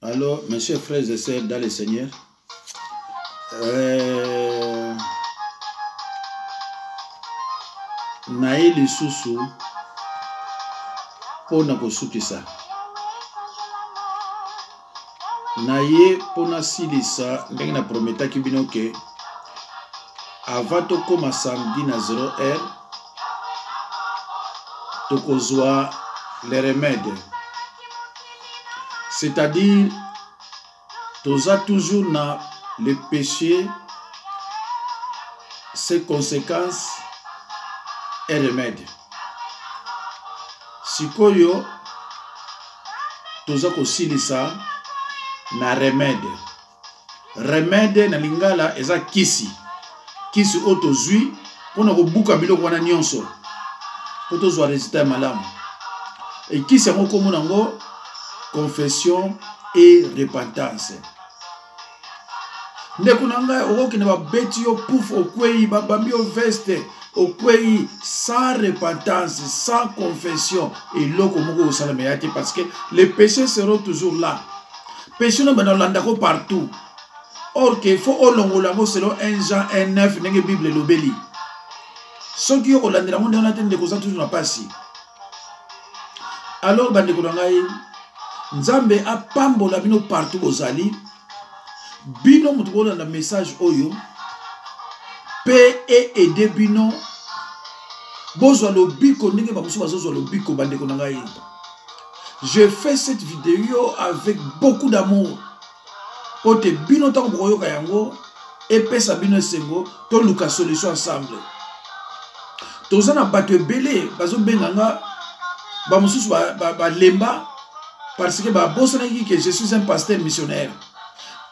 Alors, mes chers frères et sœurs dans le Seigneur, naye lisusu pona kosukisa naye pona silisa ndenge na prometaki bino ke avant tokoma samedi na 0h tokozwa les remèdes, c'est-à-dire toza toujours na le péché, ses conséquences et remèdes. Sikoyo toza kosilisa na remède. Remède na lingala eza kisi. Kisi otozui pona kobuka biloko wana nyonso. Otozwa résultat malamu. Et kisi yango komona ngo confession et repentance. Nekunanga okokende ba beti yo pouf okwei babambi yo veste okwei sans repentance, sans confession et loko moko osalama yate parce que les péchés seront toujours là. Péché no banalanda ko partout. Or que faut olongola ngo selon 1 Jean 1:9 nenge Bible lobeli. Soki yo olandela ngo ndana tende ko za toujours na pasi. Alors bande ko ngai Nzambe apambola bino partout ozali. Bino mutu ko na message oyo pe et aider bino bozwa lobiko ndenge bamusu bazozwa lobiko bande ko ngai. Je fais cette vidéo avec beaucoup d'amour. Ote bino tango boyo kayango et pesa bino sengo to luka solution ensemble. Tozana bato belé bazo benganga ba mususu ba lemba parce que ba bosana que je suis un pasteur missionnaire.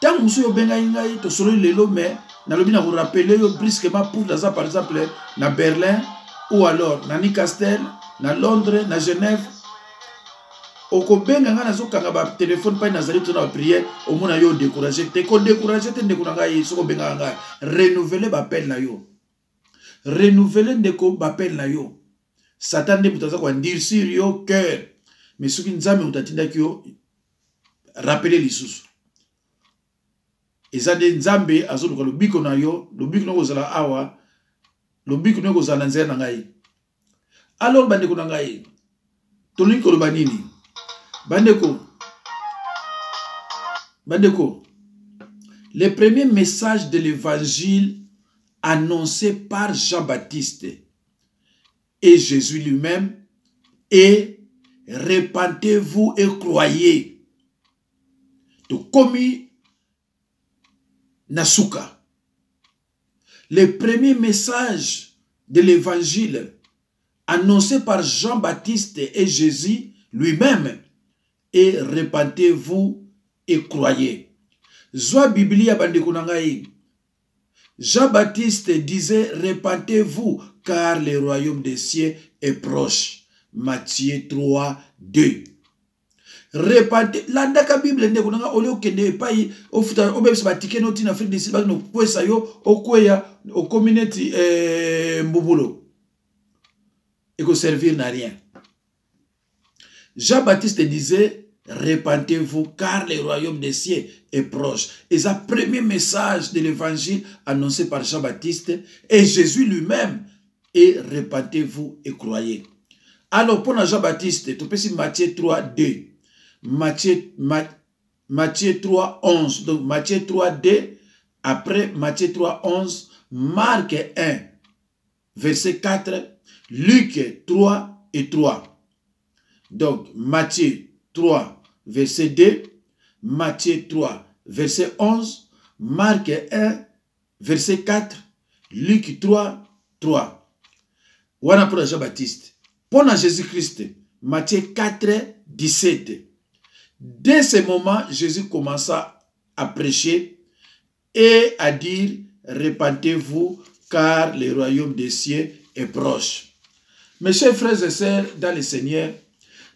Tant musu yo benga ngai to solo lelo mais na lobi na vous rappeler yo brusquement pour dans par exemple na Berlin ou alors na Newcastle, na Londres, na Genève. Oko benga nga nazo kanga ba téléphone pa nazali to na prière au mona yo décourager te ko décourager te ndeko nga yi soko benga nga renouveler ba appel na yo. Renouveler ndeko ba appel na yo. Satan de mutaza ko ndircir yo cœur. Mais ce qui nzame utatinda kyo rappeler lisusu. Ezade nzambe azoluka lobiko na yo, lobiko no kozala awa, lobiko no kozala nzela na ngai. Alors bandeko na ngai. Tolingi ko lobanini. Bandeko. Le premier message de l'évangile annoncé par Jean-Baptiste et Jésus lui-même est repentez-vous et croyez. Donc, commis Nasuka. Le premier message de l'évangile annoncé par Jean-Baptiste et Jésus lui-même est repentez-vous et croyez. Zoa Biblia bandekunangai. Jean-Baptiste disait repentez-vous car le royaume des cieux est proche. Matthieu 3, 2. Repentez. Landaka Bible ndekunanga oleo kende pai ofuta obebisa batike noti na Afrique du Sud no kwesa yo okweya o community mbubulo. Et servir n'a rien. Jean-Baptiste disait repentez-vous car le royaume des cieux est proche. Et c'est le premier message de l'évangile annoncé par Jean-Baptiste et Jésus lui-même est repentez-vous et croyez. Alors pour Jean-Baptiste, tu peux dire Matthieu 3, 2. Matthieu 3, 11. Donc Matthieu 3, 2. Après Matthieu 3, 11. Marc 1, verset 4. Luc 3 et 3. Donc Matthieu 3, verset 2. Matthieu 3, verset 11. Marc 1, verset 4. Luc 3, 3. Voilà pour Jean-Baptiste. Pour Jésus-Christ, Matthieu 4, 17. Dès ce moment, Jésus commença à prêcher et à dire repentez-vous car le royaume des cieux est proche. Mes chers frères et sœurs dans le Seigneur,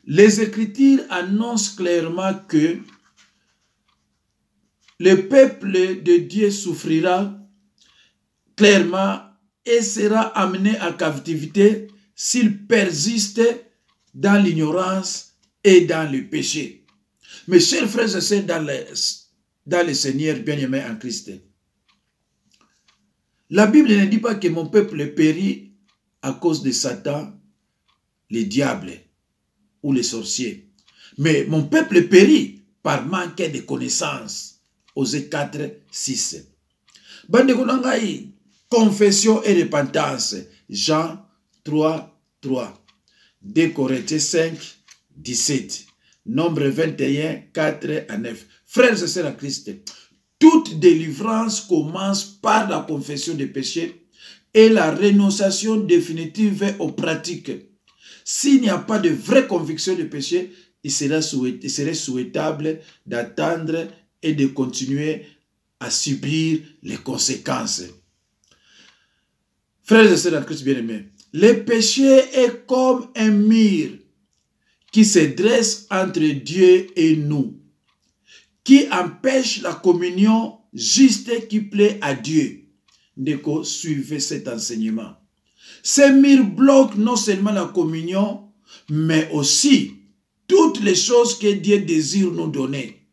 les Écritures annoncent clairement que le peuple de Dieu souffrira clairement et sera amené en captivité s'il persiste dans l'ignorance et dans le péché. Mes chers frères et sœurs dans le Seigneur bien-aimé en Christ, la Bible ne dit pas que mon peuple périt à cause de Satan, les diables ou les sorciers. Mais mon peuple périt par manque de connaissances. Osée 4, 6. Bande konangai, confession et repentance. Jean 3, 3. 2 Corinthiens 5, 17. Nombre 21, 4 à 9. Frères et sœurs en Christ, toute délivrance commence par la confession des péchés et la renonciation définitive aux pratiques. S'il n'y a pas de vraie conviction de péché, il serait souhaitable d'attendre et de continuer à subir les conséquences. Frères et sœurs en Christ bien-aimés, le péché est comme un mur qui se dresse entre Dieu et nous, qui empêche la communion juste qui plaît à Dieu. Ndeko, suivez cet enseignement. Ce mur bloque non seulement la communion, mais aussi toutes les choses que Dieu désire nous donner.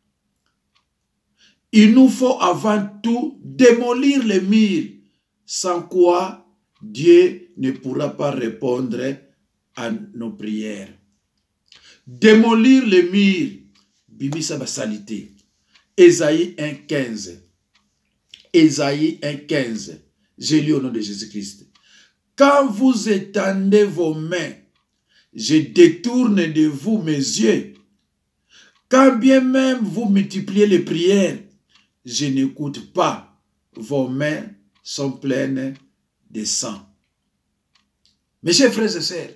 Il nous faut avant tout démolir les murs, sans quoi Dieu ne pourra pas répondre à nos prières. Démolir les murs, Bibisa basalité. Ésaïe 1,15. Ésaïe 1,15. J'ai lu au nom de Jésus-Christ. Quand vous étendez vos mains, je détourne de vous mes yeux. Quand bien même vous multipliez les prières, je n'écoute pas. Vos mains sont pleines de sang. Mes chers frères et sœurs,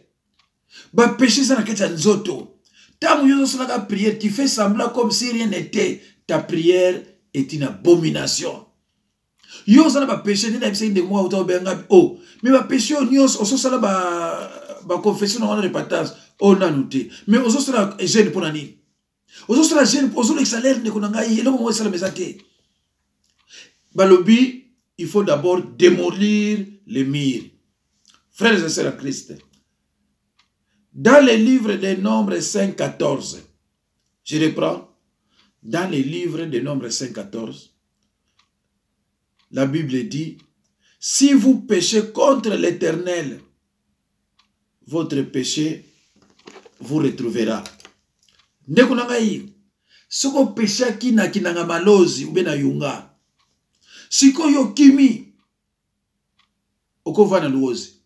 bah péché ça n'a qu'à nzoto. Tant que tu as prière, tu fais semblant comme si rien n'était. Ta prière est une abomination. Yo ça n'a péché, ni n'importe de moi ou benga oh. Mais ma péché on so ça ba confession on a repentance on a noté. Mais on so la gêne pour nani. On so la gêne pour le salaire ne konanga y le moment ça la mesate. Balobi, il faut d'abord démolir les murs. Frères et sœurs en Christ. Dans les livres des Nombres 5,14, je reprends, dans les livres des Nombres 5,14, la Bible dit, si vous péchez contre l'Éternel, votre péché vous retrouvera. Nekunangai, soko péché qui na kinanga malozi ou bena yunga. Siko yo kimi, okovana luozi.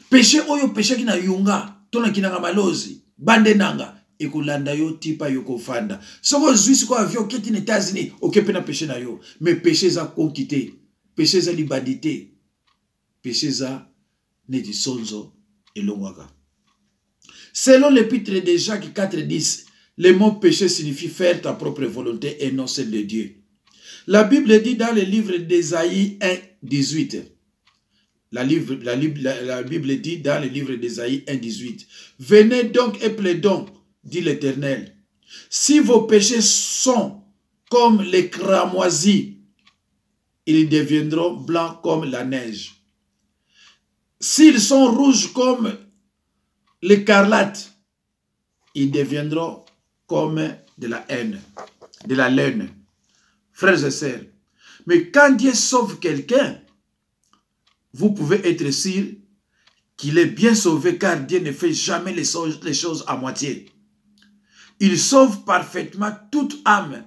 Péché oyo péché qui na yunga. Tona kinanga malozi, bande nanga, ekulanda yo tipa yoko fanda. Soko zuisi ko avion keti ne États-Unis, okepe na péché na yo. Mais péché za konkite, péché za libadité, péché za ne disonzo elongwaka. Selon l'épître de Jacques 4,10, le mot péché signifie faire ta propre volonté et non celle de Dieu. La Bible dit dans le livre d'Ésaïe 1,18. La Bible dit dans le livre d'Ésaïe 1,18. Venez donc et plaidons, dit l'Éternel. Si vos péchés sont comme les cramoisis, ils deviendront blancs comme la neige. S'ils sont rouges comme l'écarlate, ils deviendront comme de la haine, de la laine. Frères et sœurs, mais quand Dieu sauve quelqu'un, vous pouvez être sûr qu'il est bien sauvé car Dieu ne fait jamais les choses à moitié. Il sauve parfaitement toute âme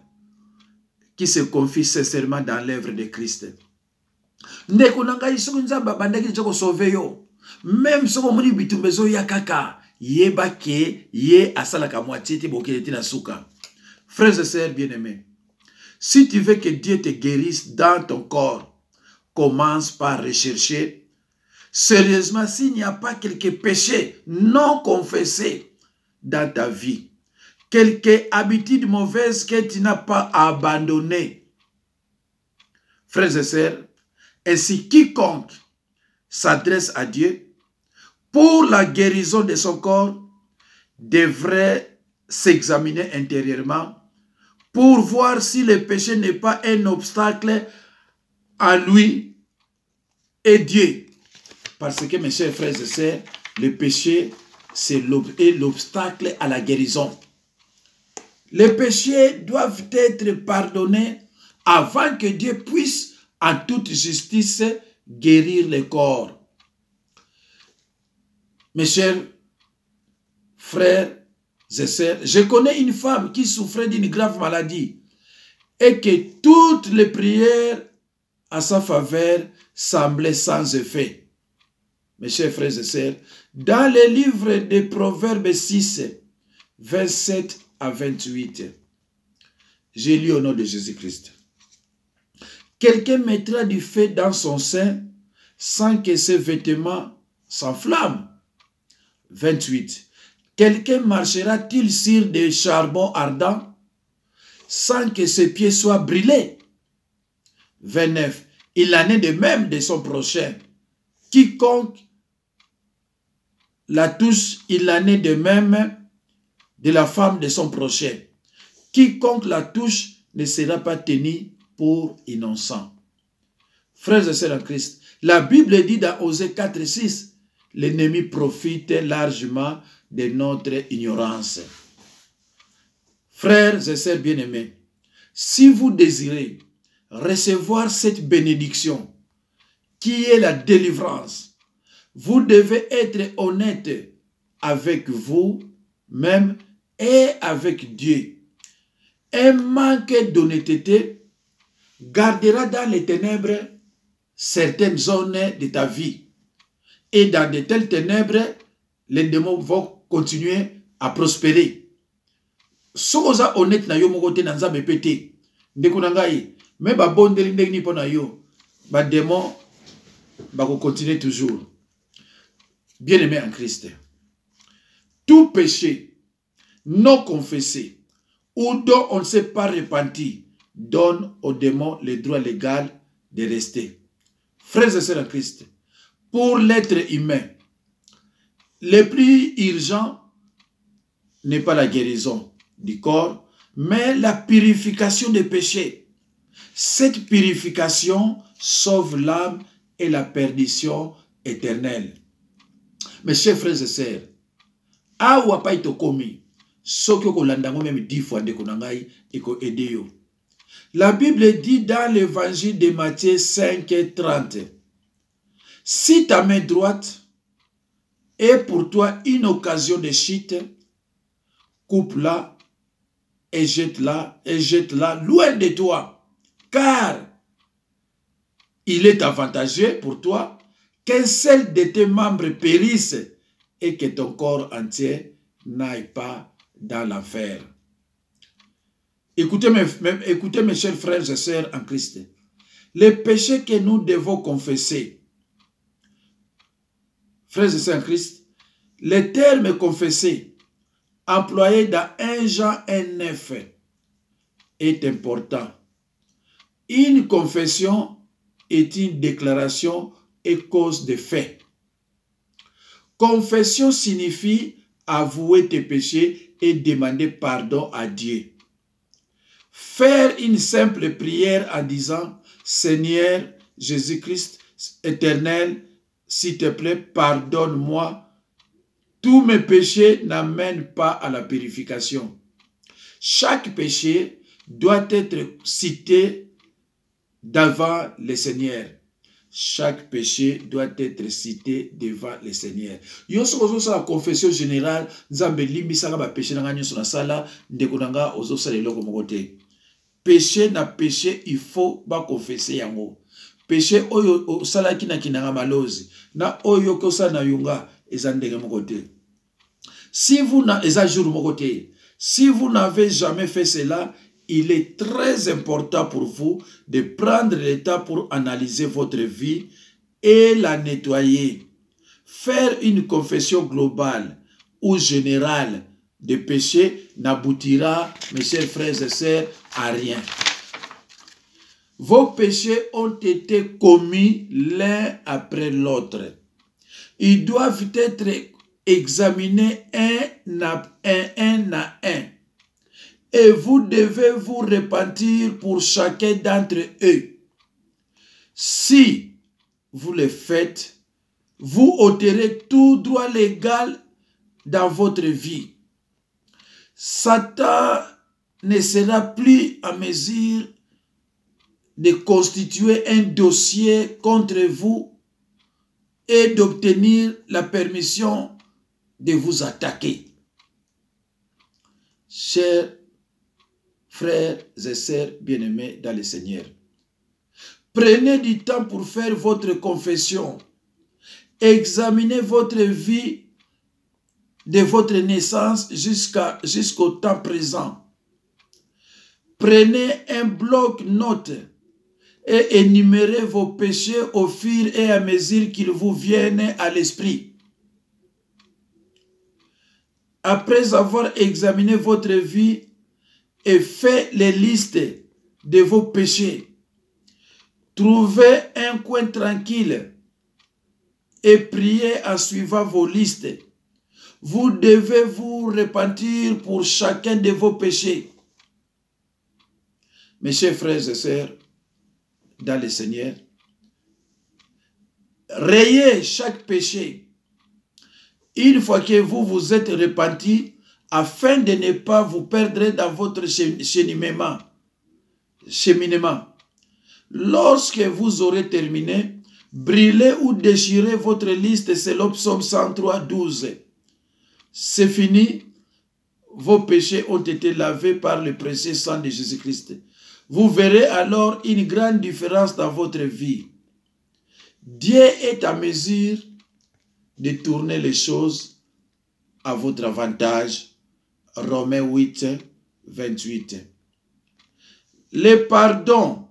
qui se confie sincèrement dans l'œuvre de Christ. Même si vous avez bitumbezo ya kaka, yeba ke ye asalaka moitié te bokeleti na suka. Frères et sœurs bien-aimés, si tu veux que Dieu te guérisse dans ton corps, commence par rechercher sérieusement s'il n'y a pas quelques péchés non confessés dans ta vie, quelques habitudes mauvaises que tu n'as pas abandonnées. Frères et sœurs, ainsi quiconque s'adresse à Dieu pour la guérison de son corps devrait s'examiner intérieurement pour voir si le péché n'est pas un obstacle à lui et Dieu. Parce que mes chers frères et sœurs, le péché c'est l'obstacle à la guérison. Les péchés doivent être pardonnés avant que Dieu puisse en toute justice guérir le corps. Mes chers frères et sœurs, je connais une femme qui souffrait d'une grave maladie et que toutes les prières à sa faveur semblaient sans effet. Mes chers frères et sœurs, dans le livre de Proverbes 6, 27 à 28, j'ai lu au nom de Jésus-Christ. Quelqu'un mettra du feu dans son sein sans que ses vêtements s'enflamment. 28. Quelqu'un marchera-t-il sur des charbons ardents sans que ses pieds soient brûlés? 29. Il en est de même de son prochain. Quiconque la touche, il en est de même de la femme de son prochain. Quiconque la touche ne sera pas tenu pour innocent. Frères et sœurs en Christ, la Bible dit dans Osée 4 et 6, l'ennemi profite largement de notre ignorance. Frères et sœurs bien-aimés, si vous désirez recevoir cette bénédiction qui est la délivrance, vous devez être honnête avec vous-même et avec Dieu. Un manque d'honnêteté gardera dans les ténèbres certaines zones de ta vie. Et dans de telles ténèbres, les démons vont continuer à prospérer. Si vous êtes honnête, vous êtes pété. Mais ba bondeli ndeni pona yo, ba démon va continuer toujours. Bien-aimé en Christ, tout péché non confessé ou dont on ne s'est pas repenti donne aux démons le droit légal de rester. Frères et sœurs en Christ, pour l'être humain, le plus urgent n'est pas la guérison du corps, mais la purification des péchés. Cette purification sauve l'âme et la perdition éternelle. Mes chers frères et sœurs, awa pa itokomi, soko kolandango même 10 fois de konangai eko aider. La Bible dit dans l'évangile de Matthieu 5 et 30, si ta main droite est pour toi une occasion de chute, coupe-la et jette-la loin de toi. Car il est avantageux pour toi qu'un seul de tes membres périsse et que ton corps entier n'aille pas dans l'enfer. Écoutez mes chers frères et sœurs en Christ. Les péchés que nous devons confesser, frères et sœurs en Christ, les termes confessés employés dans 1 Jean 1,9 est important. Une confession est une déclaration et cause de fait. Confession signifie avouer tes péchés et demander pardon à Dieu. Faire une simple prière en disant « Seigneur Jésus-Christ éternel, s'il te plaît, pardonne-moi. Tous mes péchés n'amènent pas à la purification. » Chaque péché doit être cité devant le Seigneur. Chaque péché doit être cité devant le Seigneur. Yoso la confession générale, nzambe limbisaka ba péché nanga nyoso na sala ndeko nanga ozo sala eloko moko te. Péché na péché, il faut ba confesser yango. Péché oyo sala kina kinanga malozi na oyo ko sala na yunga ezandenge moko te. Si vous n'avez jamais fait cela, il est très important pour vous de prendre le temps pour analyser votre vie et la nettoyer. Faire une confession globale ou générale de péché n'aboutira, mes chers frères et sœurs, à rien. Vos péchés ont été commis l'un après l'autre. Ils doivent être examinés un à un. Et vous devez vous repentir pour chacun d'entre eux. Si vous le faites, vous ôterez tout droit légal dans votre vie. Satan ne sera plus à mesure de constituer un dossier contre vous et d'obtenir la permission de vous attaquer. Chers frères et sœurs bien-aimés dans le Seigneur, prenez du temps pour faire votre confession. Examinez votre vie de votre naissance jusqu'au temps présent. Prenez un bloc-notes et énumérez vos péchés au fur et à mesure qu'ils vous viennent à l'esprit. Après avoir examiné votre vie et fait les listes de vos péchés, trouvez un coin tranquille et priez en suivant vos listes. Vous devez vous repentir pour chacun de vos péchés. Mes chers frères et sœurs, dans le Seigneur, rayez chaque péché une fois que vous vous êtes repentis, afin de ne pas vous perdre dans votre cheminement. Lorsque vous aurez terminé, brûlez ou déchirez votre liste selon Psaume 103, 12. C'est fini, vos péchés ont été lavés par le précieux sang de Jésus-Christ. Vous verrez alors une grande différence dans votre vie. Dieu est à mesure de tourner les choses à votre avantage. Romains 8, 28. Le pardon,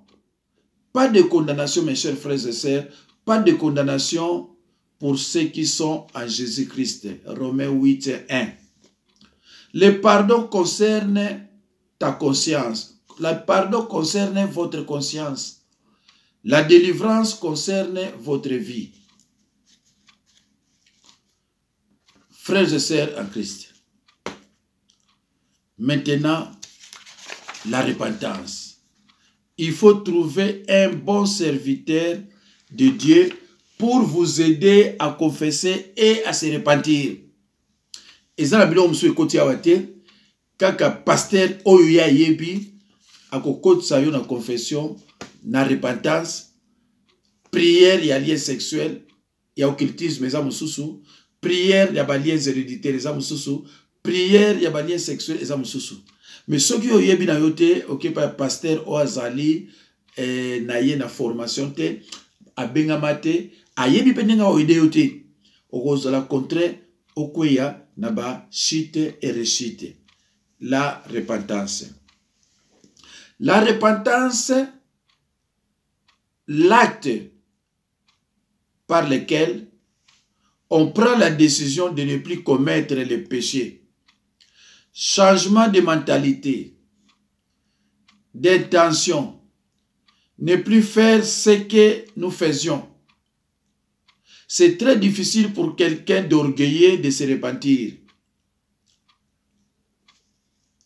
pas de condamnation, mes chers frères et sœurs, pas de condamnation pour ceux qui sont en Jésus-Christ. Romains 8, 1. Le pardon concerne ta conscience. Le pardon concerne votre conscience. La délivrance concerne votre vie. Frères et sœurs en Christ. Maintenant, la repentance. Il faut trouver un bon serviteur de Dieu pour vous aider à confesser et à se repentir. Et ça, la bilo monsieur côté awate, kaka pasteur oya yebi, à côté sa yo na confession, na repentance, prière y a lien sexuel, y a occultisme les âmes sous, prière y a liens héréditaires les âmes sous, prière y a liens sexuels les âmes sous. Mais ceux qui ont yebi na yote, ok par pasteur o azali, na ye na formation te, a bengamate, a yebi penenga o ide yote, o la contre okweya naba chite et rechite. La repentance. La repentance, l'acte par lequel on prend la décision de ne plus commettre les péchés. Changement de mentalité, d'intention, ne plus faire ce que nous faisions. C'est très difficile pour quelqu'un d'orgueilleux de se repentir.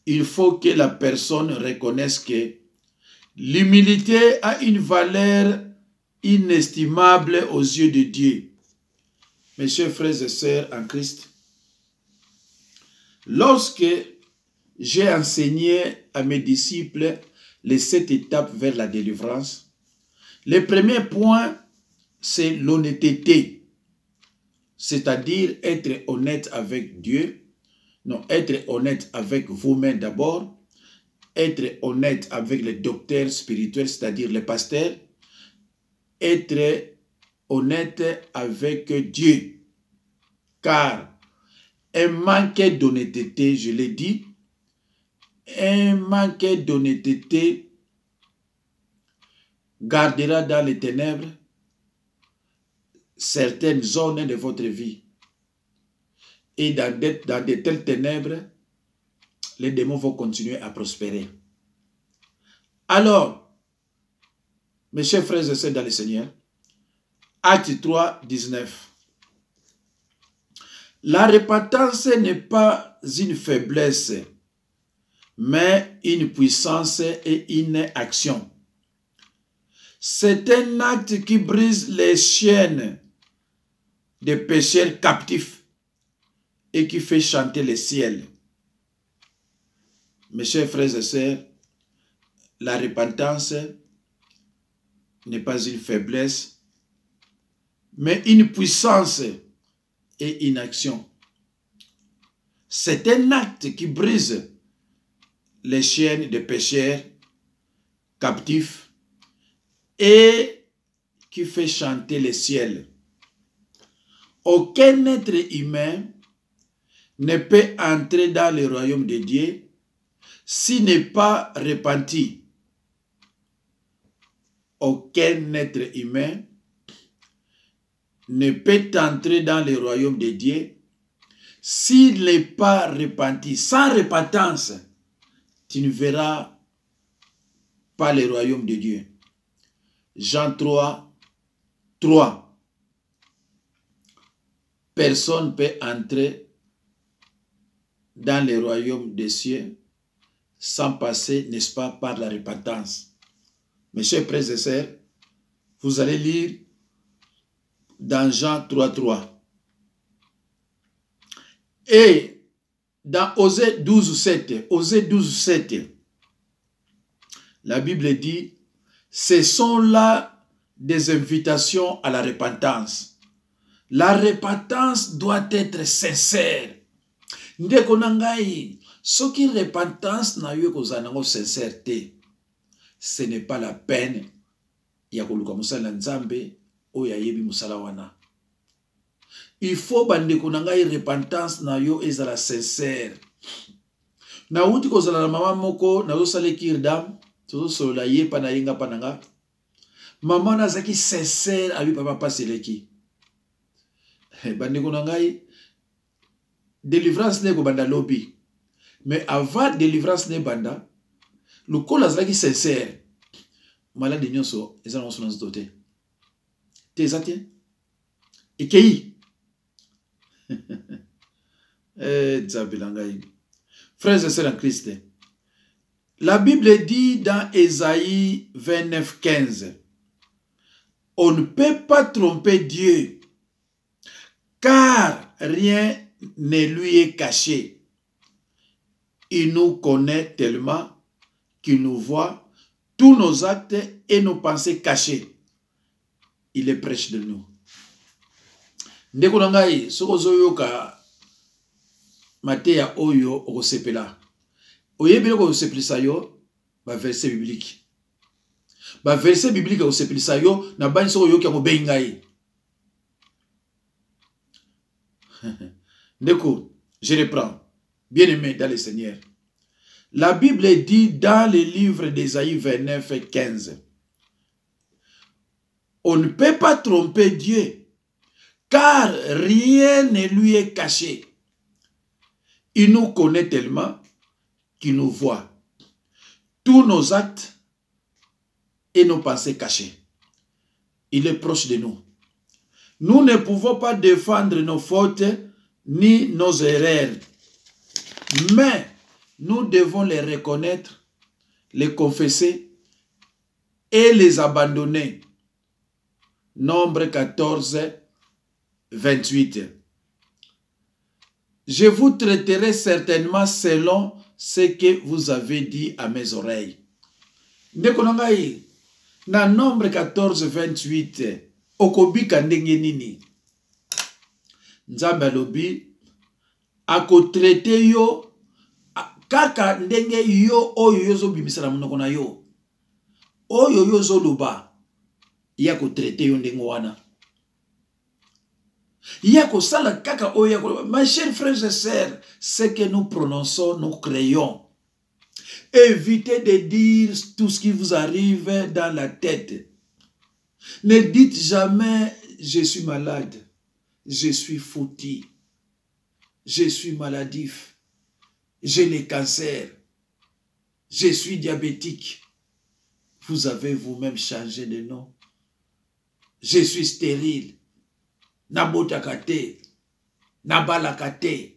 Il faut que la personne reconnaisse que l'humilité a une valeur inestimable aux yeux de Dieu. Mes chers frères et sœurs en Christ, lorsque j'ai enseigné à mes disciples les 7 étapes vers la délivrance, le premier point, c'est l'honnêteté, c'est-à-dire être honnête avec Dieu, non, être honnête avec vous-même d'abord, être honnête avec les docteurs spirituels, c'est-à-dire les pasteurs, être honnête avec Dieu. Car un manque d'honnêteté, je l'ai dit, un manque d'honnêteté gardera dans les ténèbres certaines zones de votre vie. Et dans de telles ténèbres, les démons vont continuer à prospérer. Alors, mes chers frères et sœurs dans le Seigneur, Acte 3, 19. La repentance n'est pas une faiblesse, mais une puissance et une action. C'est un acte qui brise les chaînes des pécheurs captifs et qui fait chanter le ciel. Mes chers frères et sœurs, la repentance n'est pas une faiblesse, mais une puissance et une action. C'est un acte qui brise les chaînes des pécheurs captifs et qui fait chanter les ciels. Aucun être humain ne peut entrer dans le royaume de Dieu s'il n'est pas repenti. Aucun être humain ne peut entrer dans le royaume de Dieu s'il n'est pas repenti. Sans repentance, tu ne verras pas le royaume de Dieu. Jean 3, 3. Personne ne peut entrer dans le royaume des cieux sans passer, n'est-ce pas, par la repentance. Mes chers frères et sœurs, vous allez lire dans Jean 3, 3. Et dans Osée 12, 7, Osée 12, 7, la Bible dit, ce sont là des invitations à la repentance. La repentance doit être sincère. Ndeko nangai, ce qui repentance na yo kozanango sincérité, ce n'est pas la peine ya koluka musala nzambe o ya yebi musala wana. Il faut bandeko nangai repentance na yo ezala sincère. Na uti kozala na mama moko na zo sale kirdam, to so la ye pa na yenga pananga. Maman na zaki sincère abi papa paseleki. Bandeko nangai délivrance ne ko banda lobby. Mais avant délivrance ne banda, le col azaki sincère. Malade nyonso ezana on sonance doté. Tezate. Ekei. Zabilangai. Frères et sœurs en Christ. La Bible dit dans Ésaïe 29, 15. On ne peut pas tromper Dieu, car rien ne lui est caché. Il nous connaît tellement qu'il nous voit tous nos actes et nos pensées cachées. Il est proche de nous. Ndeko nangai soko zoyoka mateya oyo okosepela. Oyebile ko sepelisa yo ba verset biblique. Ba verset biblique okosepelisa yo na bani soko yoki ko bengai. Ndeko, je reprends. Bien-aimé dans le Seigneur. La Bible dit dans le livre d'Ésaïe 29, 15. On ne peut pas tromper Dieu, car rien ne lui est caché. Il nous connaît tellement qu'il nous voit. Tous nos actes et nos pensées cachées. Il est proche de nous. Nous ne pouvons pas défendre nos fautes ni nos erreurs. Mais nous devons les reconnaître, les confesser et les abandonner. Nombre 14, 28. Je vous traiterai certainement selon ce que vous avez dit à mes oreilles. Ndekonangai, na nombre 14, 28, okobika ndenge nini. Nzambe alobi, ako traite yo, kaka ndenge yo oyo yozo bimisa na munoko na yo. Oyo yozo luba, yako traite yo ndenge wana. Yako sala kaka oyo yako. Mes chers frères et sœurs, ce que nous prononçons, nous créons. Évitez de dire tout ce qui vous arrive dans la tête. Ne dites jamais, je suis malade, je suis foutu, je suis maladif, j'ai le cancer, je suis diabétique. Vous avez vous-même changé de nom. Je suis stérile. Nabotakate, nabalakate,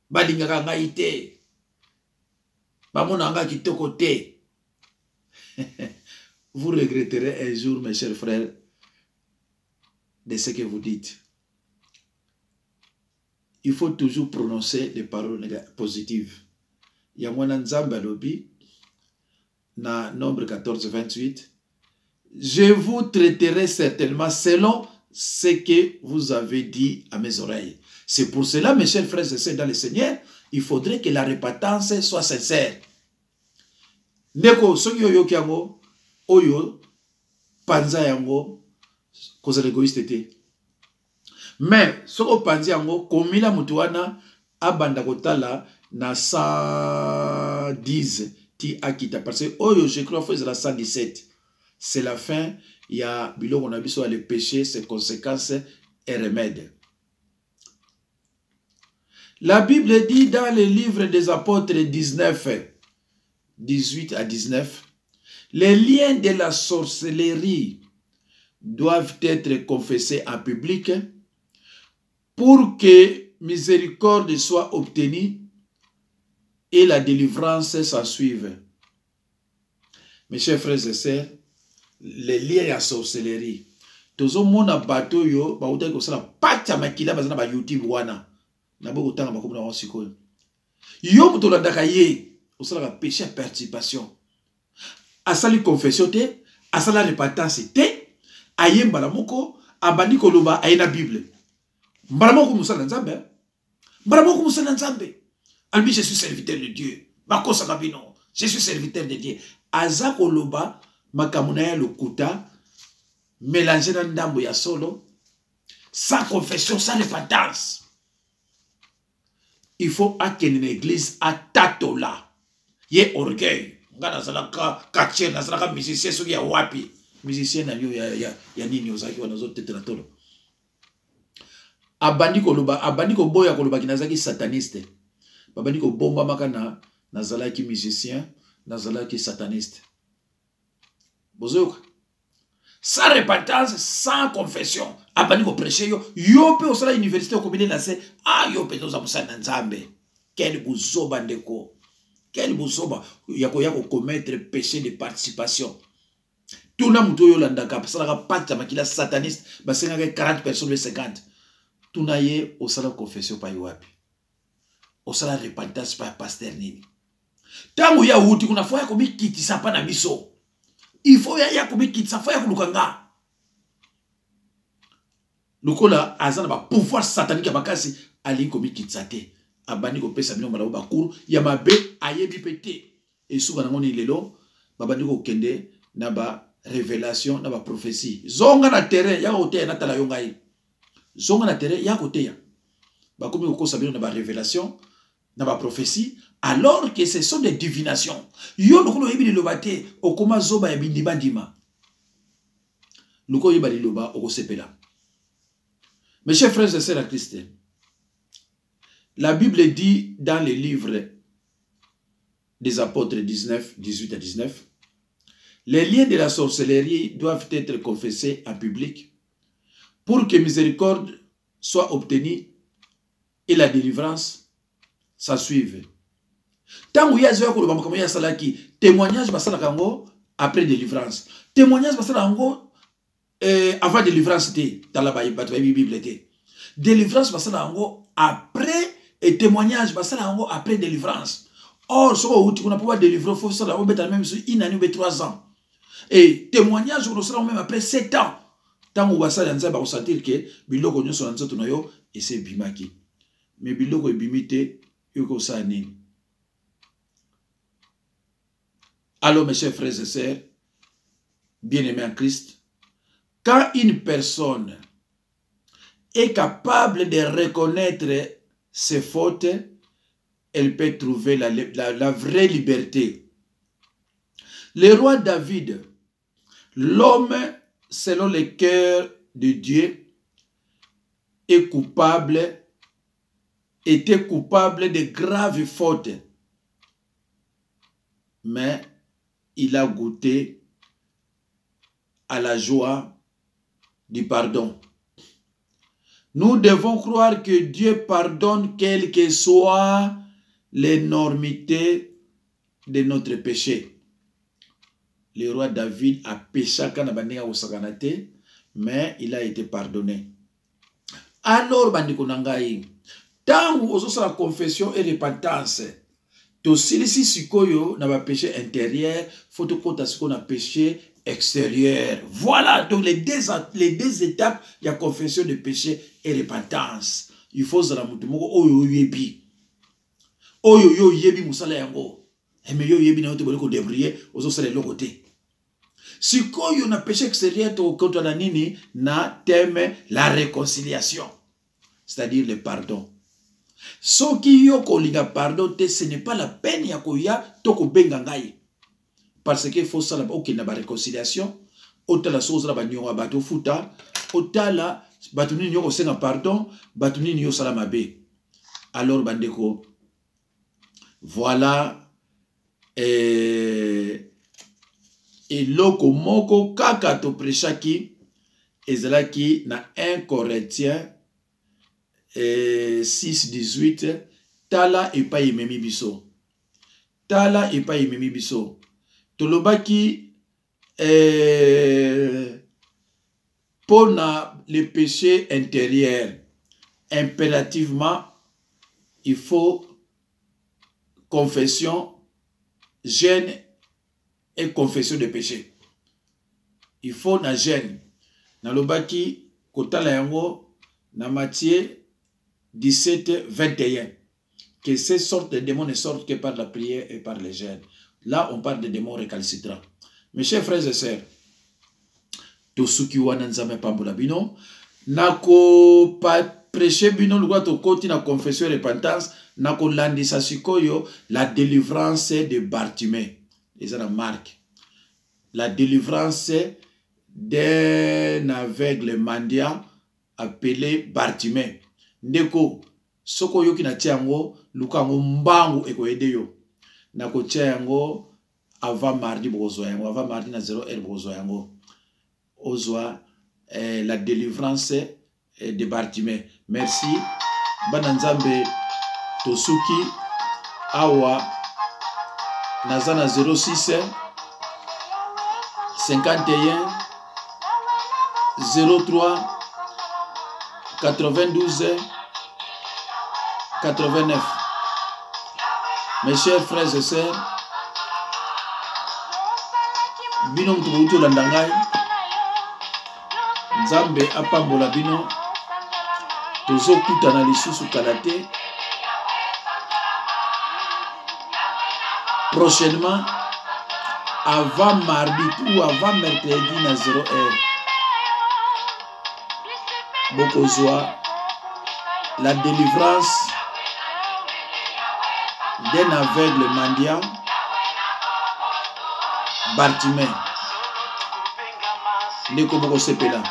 balingakaite, bamonanga kitokote. Vous regretterez un jour, mes chers frères, de ce que vous dites. Il faut toujours prononcer des paroles positives. Yamwana Nzamba Lobi, na nombre 14, 28. Je vous traiterai certainement selon ce que vous avez dit à mes oreilles. C'est pour cela, mes chers frères et sœurs dans le Seigneur, il faudrait que la repentance soit sincère. Neko, soki oyo kiango, oyo, panza yango, cause l'égoïste te. Mais, soko panza yango, komila mutuana, abanda kotala, na 110, ti akita. Parce que oyo, je crois, c'est la 117. C'est la fin, il y a biloko on a vu sur le péché, ses conséquences et remèdes. La Bible dit dans le livre des apôtres 19, 18 à 19, les liens de la sorcellerie doivent être confessés en public pour que miséricorde soit obtenue et la délivrance s'en suive. Mes chers frères et sœurs, les liens de la sorcellerie. Tozo mona bato yo, ba uta ko sala pacha makila bazana ba YouTube wana. Na bo utanga makomo na wasiko. Yo muto landaka ye, osala ka péché participation. Asali confession te, asala repentance te, ayemba la moko, abandi ko loba ayena Bible. Mbala moko musala nzambe. Mbala moko musala nzambe. Albi je suis serviteur de Dieu. Bakosa kabino, je suis serviteur de Dieu. Azako loba makamuna ya lokuta mélanger dans ndambo ya solo sans confession, sans repentance. Il faut akene une église à tatola. Ye orgueil. Ngana zalaka katche na zalaka musicien soki ya wapi. Musicien na yo ya nini ozaki wana zo tete na tolo. Abandi ko boya ko loba kinazaki sataniste. Babandi ko bomba makana na zalaki musicien, na zalaki sataniste. Sans repentance, sans confession. Abani ko prêcher yo, yo pe osala université au combiner na se, yo pe toza musana nzambe. Quel buzoba ndeko. Quel buzoba yako commettre péché de participation. Tuna muto yo landaka, sala ka pacte makila sataniste, basenga 40 personnes 50. Tuna ye osala confession pa yoapi. Osala repentance pa pasteur nini. Tangu ya uti kuna foya ko mikiti sapa na biso. Il faut ya kubikitsa fa ya kulukanga. Lukola azana ba pouvoir satanique bakasi ali komikitsa te. Abani ko pesa bino mala ba kuru ya mabe ayebi pete. Et souvent ngoni lelo babandi ko kende na ba révélation na ba prophétie. Zonga na terrain ya kote na tala yongai. Zonga na terrain ya kote ya. Ba komi ko sabino na ba révélation na ba prophétie. Alors que ce sont des divinations. Yo lokolo yebi lobate okoma zoba ya bindima ndima. Loko yeba loba okosepela. Mes chers frères et sœurs à Christ, la Bible dit dans les livres des apôtres 19, 18 à 19, les liens de la sorcellerie doivent être confessés en public pour que miséricorde soit obtenue et la délivrance s'en suive. Tant que yazo ko loba ya salaki témoignage basala kango après délivrance. Témoignage basala kango avant délivrance té dans la Bible té. Délivrance basala kango après et témoignage basala kango après délivrance. Or so uti kuna pouvoir délivrer faut ça on beta même sur une année ou 3 ans. Et témoignage on sera même après 7 ans. Tant que basala nza ba ko sentir que biloko nyoso na nzoto na yo et c'est bimaki. Mais biloko ebimité yoko sa nini. Alors, mes chers frères et sœurs, bien-aimés en Christ, quand une personne est capable de reconnaître ses fautes, elle peut trouver la vraie liberté. Le roi David, l'homme selon le cœur de Dieu, était coupable de graves fautes. Mais il a goûté à la joie du pardon. Nous devons croire que Dieu pardonne quelle que soit l'énormité de notre péché. Le roi David a péché mais il a été pardonné. Alors, bandiko nangai, tant que vous avez la confession et repentance, To silisi sikoyo na ba péché intérieur, faut to kota siko na péché extérieur. Voilà donc les deux étapes de la confession de péché et repentance. Il faut zala mutu moko oyo yebi. Oyo yo yebi musala yango. Eme yo yebi na ote boli ko débrouiller ozo sala le côté. Sikoyo na péché extérieur to kota na nini na thème la réconciliation. C'est-à-dire le pardon. Ce qui yo kolinga pardon, ce n'est pas la peine ya koya toko benga ngai. Parce que faut ça ok na ba réconciliation, otala chose la ba nyonga bato futa, otala batuni nyoko senga pardon, batuni nyo sala mabe. Alors bandeko, voilà et loko moko kaka to prechaki ezalaki na 1 Corinthiens 6:18 tala epa imemi biso. Tala epa imemi biso. Tolobaki pour le péché intérieur, impérativement, il faut confession, jeûne et confession de péché. Il faut na jeûne. Nalobaki kotala yango na Matthieu 17:21. Que ces sortes de démons ne sortent que par la prière et par les jeûnes. Là, on parle de démons récalcitrants. Mes chers frères et sœurs, tosuki wana nzambe pambola bino, nako pa prêcher bino lwa to koti na confession et repentance, nako landisa sikoyo la délivrance de Bartimée. Et la marque. La délivrance d'un aveugle mendiant appelé Bartimée. Ndeko, soko yoki na tiango, lukango mbangu eko edeyo. Nako tiango avant mardi bozo yango, avant mardi na 0h bozo yango. Ozwa la délivrance de Bartimée. Merci. Bananzambe tosuki awa nazana 06 51 03 92 89. Mes chers frères et sœurs, bino mtubutu landangai, Nzambe apambola bino, tozo kutana lisusu kalate. Prochainement, avant mardi ou avant mercredi na 0h. Bokozwa la délivrance d'un aveugle mendiant Bartimée. Ndeko boko sepela.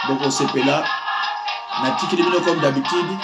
Boko sepela. Na tikili bino comme d'habitude.